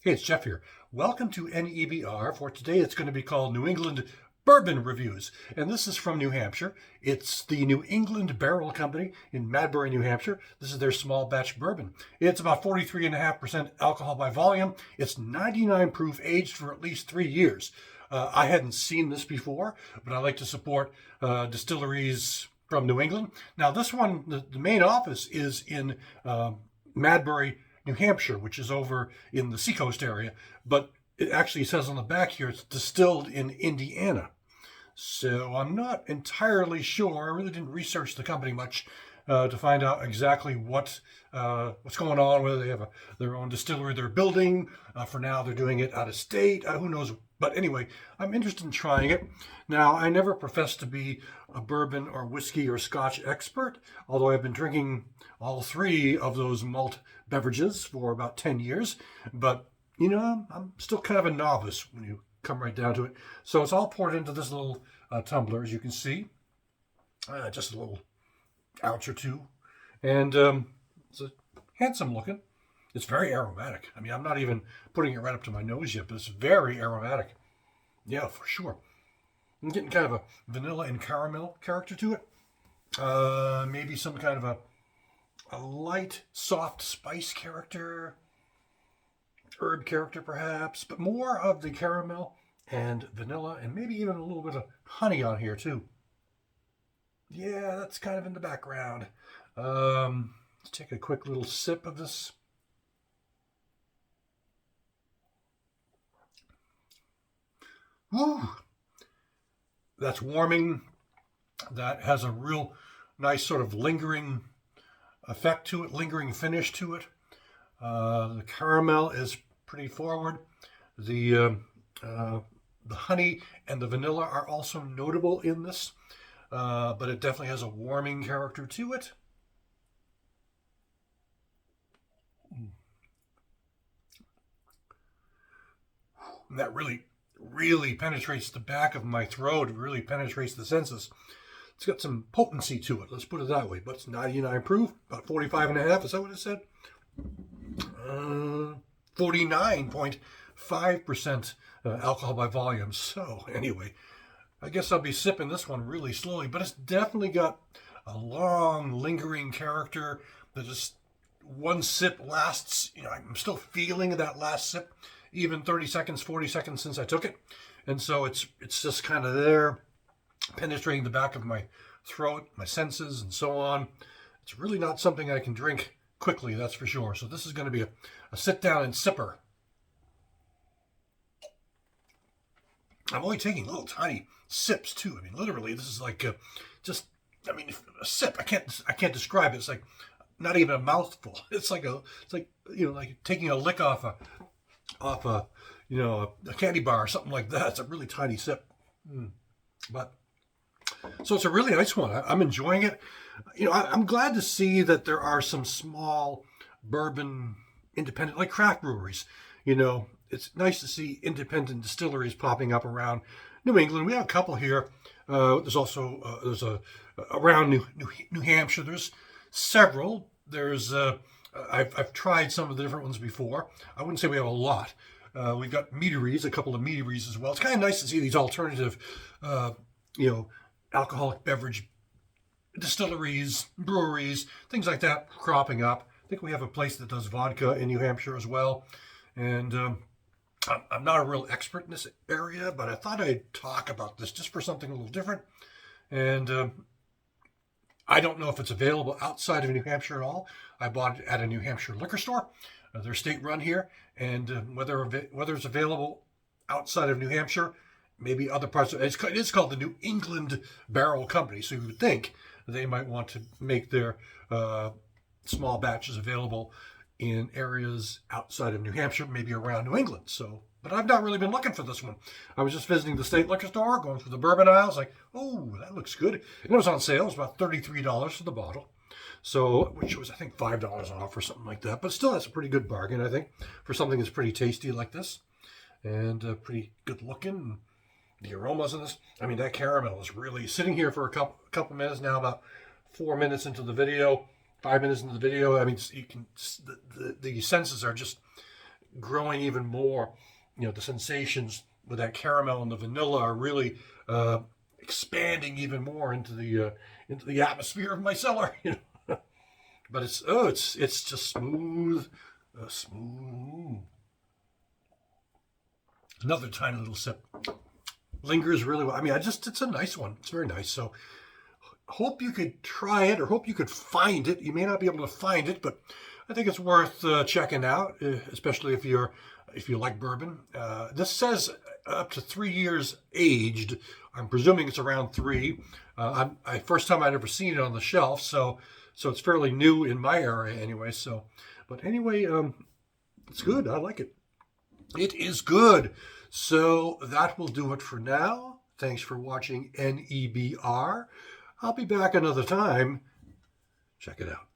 Hey, it's Jeff here. Welcome to NEBR. For today, it's going to be called New England Bourbon Reviews. And this is from New Hampshire. It's the New England Barrel Company in Madbury, New Hampshire. This is their small batch bourbon. It's about 43.5% alcohol by volume. It's 99 proof, aged for at least 3 years. I hadn't seen this before, but I like to support distilleries from New England. Now, this one, the main office is in Madbury, New Hampshire, which is over in the seacoast area, but it actually says on the back here it's distilled in Indiana. So I'm not entirely sure. I really didn't research the company much to find out exactly what's going on, whether they have their own distillery they're building. For now, they're doing it out of state. Who knows? But anyway, I'm interested in trying it. Now, I never professed to be a bourbon or whiskey or scotch expert, although I've been drinking all three of those malt beverages for about 10 years. But, you know, I'm still kind of a novice when you come right down to it. So it's all poured into this little tumbler, as you can see. Just a little ounce or two. And it's handsome looking. It's very aromatic. I mean, I'm not even putting it right up to my nose yet, but it's very aromatic. Yeah, for sure. I'm getting kind of a vanilla and caramel character to it. Maybe some kind of a light, soft spice character. Herb character, perhaps. But more of the caramel and vanilla, and maybe even a little bit of honey on here, too. Yeah, that's kind of in the background. Let's take a quick little sip of this. Woo! That's warming. That has a real nice sort of lingering effect to it, lingering finish to it. The caramel is pretty forward. The honey and the vanilla are also notable in this, but it definitely has a warming character to it. And that really penetrates the back of my throat. It really penetrates the senses. It's got some potency to it, let's put it that way. But it's 99 proof, about 45.5. Is that what it said? 49.5% alcohol by volume. So anyway, I guess I'll be sipping this one really slowly. But it's definitely got a long, lingering character that just one sip lasts. You know, I'm still feeling that last sip, even 30 seconds, 40 seconds since I took it. And so it's just kind of there, penetrating the back of my throat, my senses, and so on. It's really not something I can drink quickly, that's for sure. So this is going to be a sit down and sipper. I'm only taking little tiny sips too. I mean, literally, this is like a sip. I can't describe it. It's like not even a mouthful. It's like like taking a lick off a candy bar or something like that. It's a really tiny sip. But so it's a really nice one. I'm enjoying it. You know, I'm glad to see that there are some small bourbon independent, like craft breweries. You know, it's nice to see independent distilleries popping up around New England. We have a couple here. There's also around New Hampshire. There's several. There's I've tried some of the different ones before. I wouldn't say we have a lot. We've got meaderies, a couple of meaderies as well. It's kind of nice to see these alternative, alcoholic beverage distilleries, breweries, things like that cropping up. I think we have a place that does vodka in New Hampshire as well. And I'm not a real expert in this area, but I thought I'd talk about this just for something a little different. And I don't know if it's available outside of New Hampshire at all. I bought it at a New Hampshire liquor store. They're state run here. And whether it's available outside of New Hampshire, maybe other parts of it. It's called the New England Barrel Company. So you would think they might want to make their small batches available in areas outside of New Hampshire, maybe around New England. So, but I've not really been looking for this one. I was just visiting the state liquor store, going through the bourbon aisles, like, oh, that looks good. And it was on sale. It was about $33 for the bottle. So, which was, I think, $5 off or something like that. But still, that's a pretty good bargain, I think, for something that's pretty tasty like this. And pretty good looking. The aromas in this, I mean, that caramel is really sitting here for a couple minutes now, about 4 minutes into the video, 5 minutes into the video. I mean, you can the senses are just growing even more. The sensations with that caramel and the vanilla are really expanding even more into the atmosphere of my cellar. But it's just smooth, smooth. Another tiny little sip. Lingers really well. I mean, it's a nice one. It's very nice. So hope you could try it, or hope you could find it. You may not be able to find it, but I think it's worth checking out, especially if you like bourbon. This says up to 3 years aged. I'm presuming it's around 3. First time I'd ever seen it on the shelf, so it's fairly new in my area anyway. But anyway, it's good. I like it. It is good. So that will do it for now. Thanks for watching NEBR. I'll be back another time. Check it out.